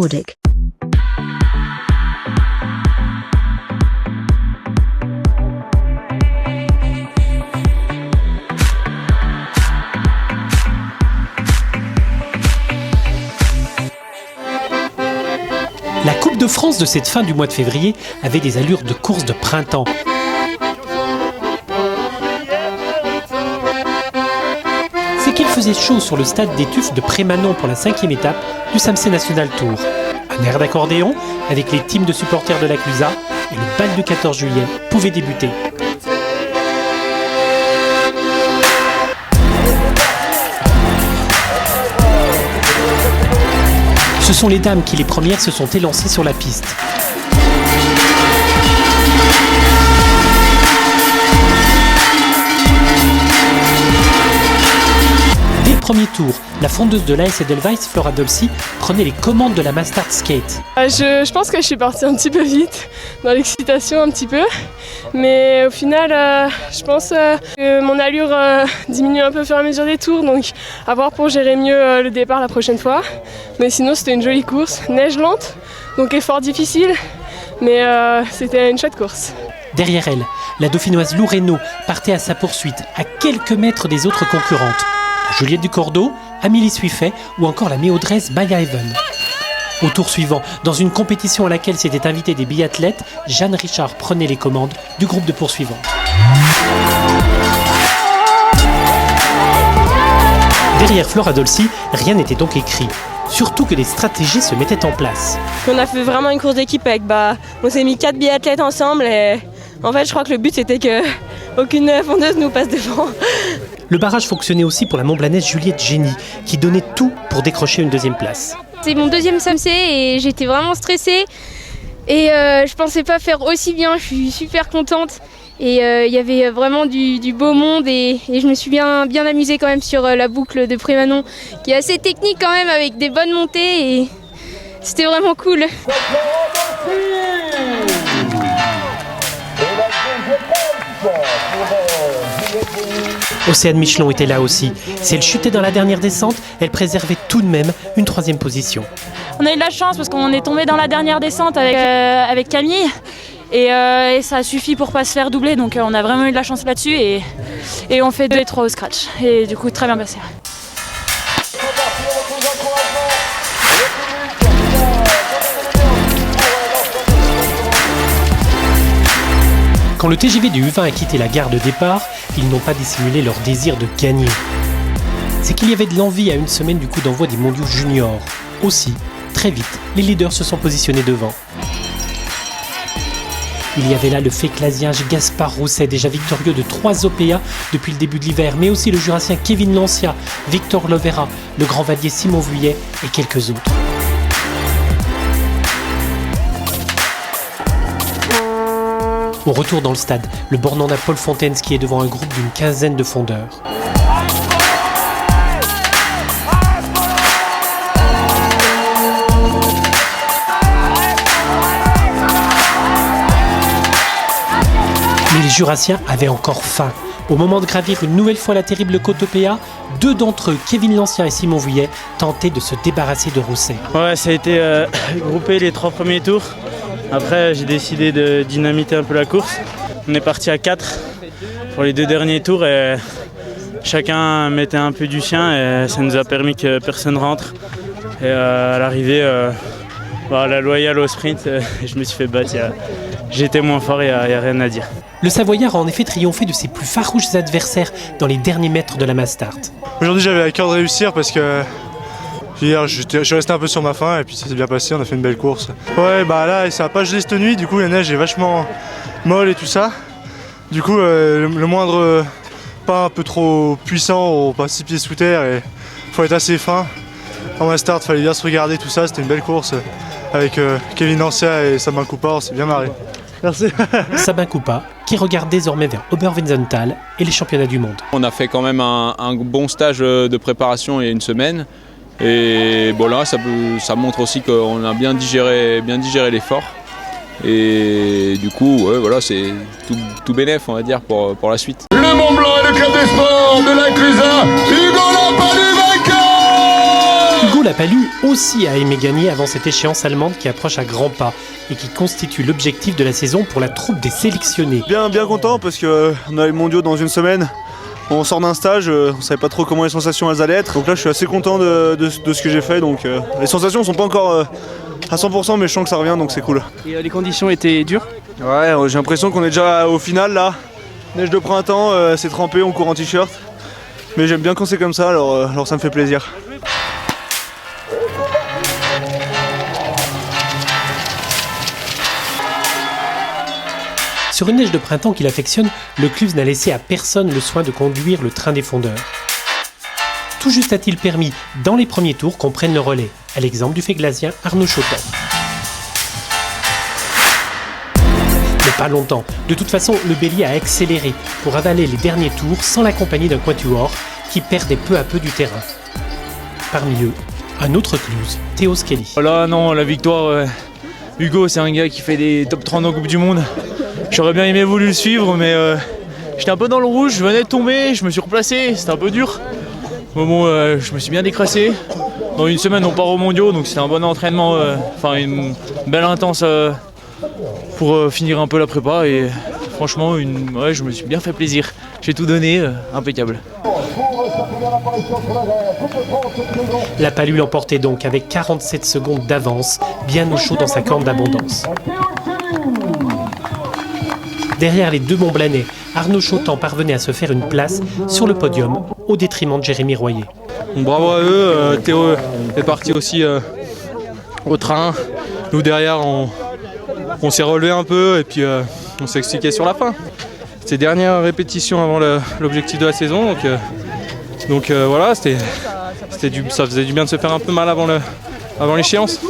Nordic. La Coupe de France de cette fin du mois de février avait des allures de course de printemps. C'est qu'il faisait chaud sur le stade des Tuffes de Prémanon pour la 5e étape du Samsey National Tour. Un air d'accordéon avec les teams de supporters de la Clusa et le bal du 14 juillet pouvait débuter. Ce sont les dames qui, les premières, se sont élancées sur la piste. Dès le premier tour, la fondeuse de l'AS Edelweiss, Flora Dolci, prenait les commandes de la Mastart Skate. Je pense que je suis partie un petit peu vite, dans l'excitation un petit peu. Mais au final, je pense que mon allure diminue un peu au fur et à mesure des tours. Donc à voir pour gérer mieux le départ la prochaine fois. Mais sinon, c'était une jolie course. Neige lente, donc effort difficile. Mais c'était une chouette course. Derrière elle, la dauphinoise Lou Reynaud partait à sa poursuite, à quelques mètres des autres concurrentes. Juliette Ducordeau, Amélie Suiffet ou encore la méaudresse Maya Even. Au tour suivant, dans une compétition à laquelle s'étaient invités des biathlètes, Jeanne Richard prenait les commandes du groupe de poursuivants. Derrière Flora Dolci, rien n'était donc écrit. Surtout que des stratégies se mettaient en place. On a fait vraiment une course d'équipe avec, on s'est mis 4 biathlètes ensemble et en fait je crois que le but c'était que aucune fondeuse nous passe devant. Le barrage fonctionnait aussi pour la Montblanaise Juliette Génie, qui donnait tout pour décrocher une deuxième place. C'est mon deuxième Samsey et j'étais vraiment stressée et je pensais pas faire aussi bien, je suis super contente. Et il y avait vraiment du beau monde et je me suis bien amusée quand même sur la boucle de Prémanon qui est assez technique quand même avec des bonnes montées et c'était vraiment cool. Océane Michelon était là aussi. Si elle chutait dans la dernière descente, elle préservait tout de même une 3e position. On a eu de la chance parce qu'on est tombé dans la dernière descente avec Camille. Et ça a suffi pour pas se faire doubler, donc on a vraiment eu de la chance là-dessus et on fait 2 et 3 au scratch. Et du coup, très bien passé. Quand le TGV du U20 a quitté la gare de départ, ils n'ont pas dissimulé leur désir de gagner. C'est qu'il y avait de l'envie à une semaine du coup d'envoi des mondiaux juniors. Aussi, très vite, les leaders se sont positionnés devant. Il y avait là le féclasien Gaspard Rousset, déjà victorieux de 3 OPA depuis le début de l'hiver, mais aussi le jurassien Kevin Lancia, Victor Lovera, le grand valier Simon Vuillet et quelques autres. Au retour dans le stade, le bornandais Paul Fontaines qui est devant un groupe d'une 15aine de fondeurs. Mais les jurassiens avaient encore faim. Au moment de gravir une nouvelle fois la terrible côte OPA, 2 d'entre eux, Kevin Lancia et Simon Vuillet, tentaient de se débarrasser de Rousset. Ouais, ça a été groupé les 3 premiers tours. Après, j'ai décidé de dynamiter un peu la course. On est parti à 4 pour les 2 derniers tours et chacun mettait un peu du sien et ça nous a permis que personne rentre. Et à l'arrivée, la loyale au sprint, je me suis fait battre. J'étais moins fort, il n'y a rien à dire. Le Savoyard a en effet triomphé de ses plus farouches adversaires dans les derniers mètres de la Mastart. Aujourd'hui, j'avais à cœur de réussir parce que hier, je suis resté un peu sur ma faim et puis ça s'est bien passé, on a fait une belle course. Ouais, là, ça n'a pas gelé cette nuit, du coup, la neige est vachement molle et tout ça. Du coup, le moindre pas un peu trop puissant, on passe 6 pieds sous terre et faut être assez fin. En Mastart, il fallait bien se regarder, tout ça, c'était une belle course avec Kevin Lancia et Sabin Coupa, on s'est bien marré. Merci. Sabin Coupa, qui regarde désormais vers Oberwiesenthal et les championnats du monde. On a fait quand même un bon stage de préparation il y a une semaine. Et bon là, ça montre aussi qu'on a bien digéré l'effort. Et du coup, ouais, voilà, c'est tout bénef, on va dire, pour la suite. Le Mont Blanc et le club des sports de la Clusa, Hugo Lapalus vainqueur. Hugo Palu aussi a aimé gagner avant cette échéance allemande qui approche à grands pas et qui constitue l'objectif de la saison pour la troupe des sélectionnés. Bien content parce qu'on a les mondiaux dans une semaine. On sort d'un stage, on ne savait pas trop comment les sensations elles allaient être. Donc là je suis assez content de ce que j'ai fait. Donc les sensations ne sont pas encore à 100% mais je sens que ça revient donc c'est cool. Et les conditions étaient dures? Ouais, j'ai l'impression qu'on est déjà au final là. Neige de printemps, c'est trempé, on court en t-shirt. Mais j'aime bien quand c'est comme ça, alors ça me fait plaisir. Sur une neige de printemps qu'il affectionne, le Clubs n'a laissé à personne le soin de conduire le train des fondeurs. Tout juste a-t-il permis, dans les premiers tours, qu'on prenne le relais, à l'exemple du Féglasien Arnaud Chotan. Mais pas longtemps. De toute façon, le Bélier a accéléré pour avaler les derniers tours sans la compagnie d'un quatuor qui perdait peu à peu du terrain. Parmi eux, un autre Cluse, Théo Skelly. Voilà, non, la victoire, Hugo, c'est un gars qui fait des top 30 en Coupe du Monde. J'aurais bien aimé voulu le suivre, mais j'étais un peu dans le rouge, je venais de tomber, je me suis replacé, c'était un peu dur. Mais bon, je me suis bien décrassé. Dans une semaine, on part aux mondiaux, donc c'était un bon entraînement, une belle intense pour finir un peu la prépa. Et franchement, je me suis bien fait plaisir. J'ai tout donné, impeccable. La Palu l'emportait donc avec 47 secondes d'avance, bien au chaud dans sa corne d'abondance. Derrière les deux Montblanais, Arnaud Chotan parvenait à se faire une place sur le podium au détriment de Jérémy Royer. Bravo à eux, Théo est parti aussi au train. Nous derrière on s'est relevé un peu et puis on s'est expliqué sur la fin. C'était dernière répétition avant l'objectif de la saison, donc voilà, ça faisait du bien de se faire un peu mal avant l'échéance.